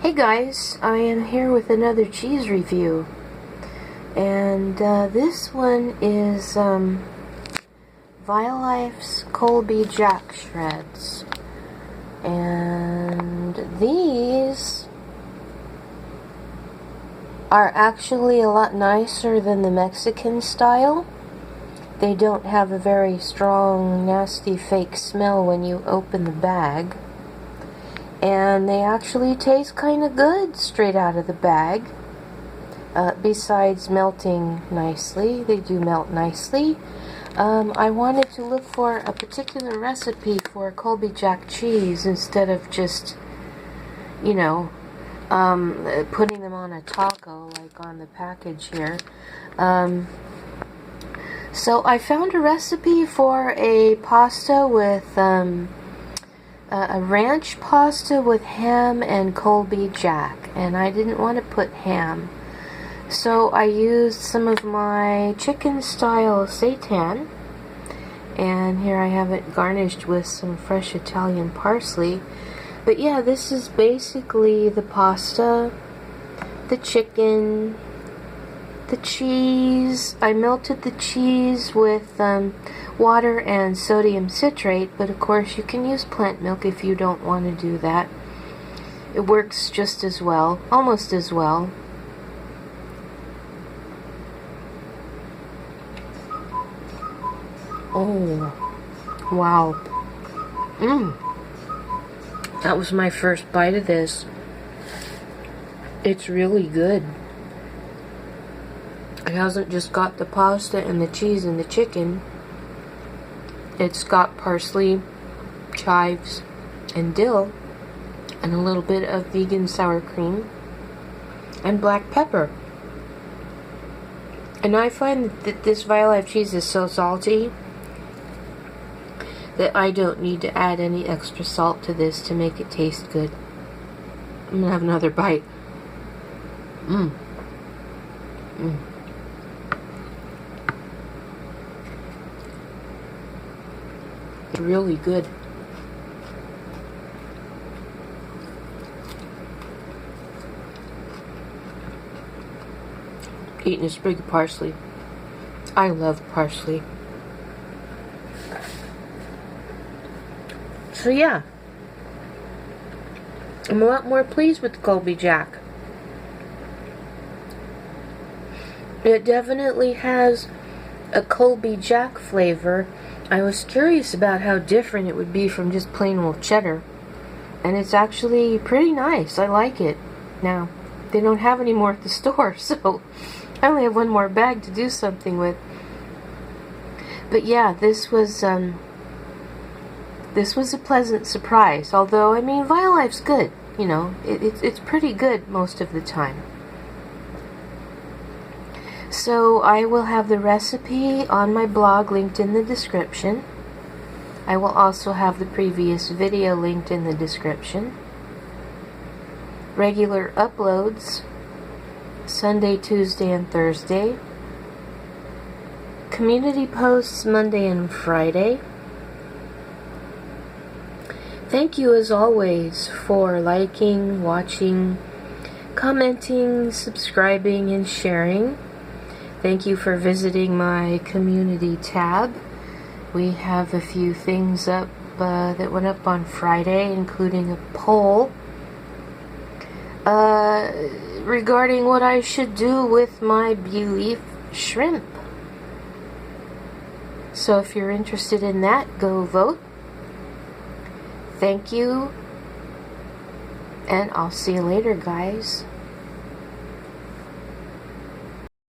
Hey guys, I am here with another cheese review, and this one is Violife's Colby Jack Shreds, and these are actually a lot nicer than the Mexican style. They don't have a very strong, nasty, fake smell when you open the bag. And they actually taste kind of good straight out of the bag. Besides melting nicely, they do melt nicely. I wanted to look for a particular recipe for Colby Jack cheese instead of just, you know, putting them on a taco like on the package here. So I found a recipe for a pasta with a ranch pasta with ham and Colby Jack, and I didn't want to put ham, so I used some of my chicken style seitan, and here I have it garnished with some fresh Italian parsley. But yeah, this is basically the pasta, the chicken, the cheese. I melted the cheese with water and sodium citrate, but of course you can use plant milk if you don't want to do that. It works just as well, almost as well. Oh, wow. That was my first bite of this. It's really good. It hasn't just got the pasta and the cheese and the chicken. It's got parsley, chives, and dill, and a little bit of vegan sour cream, and black pepper. And I find that this Violife cheese is so salty that I don't need to add any extra salt to this to make it taste good. I'm gonna have another bite. It's really good. Eating a sprig of parsley. I love parsley. So yeah, I'm a lot more pleased with the Colby Jack. It definitely has a Colby Jack flavor. I was curious about how different it would be from just plain old cheddar, and it's actually pretty nice. I like it. Now, they don't have any more at the store, so I only have one more bag to do something with. But yeah, this was a pleasant surprise. Although, I mean, Violife's good. You know, it's pretty good most of the time. So I will have the recipe on my blog linked in the description. I will also have the previous video linked in the description. Regular uploads Sunday, Tuesday, and Thursday. Community posts Monday and Friday. Thank you as always for liking, watching, commenting, subscribing, and sharing. Thank you for visiting my community tab. We have a few things up that went up on Friday, including a poll regarding what I should do with my Violife shrimp. So if you're interested in that, go vote. Thank you, and I'll see you later, guys.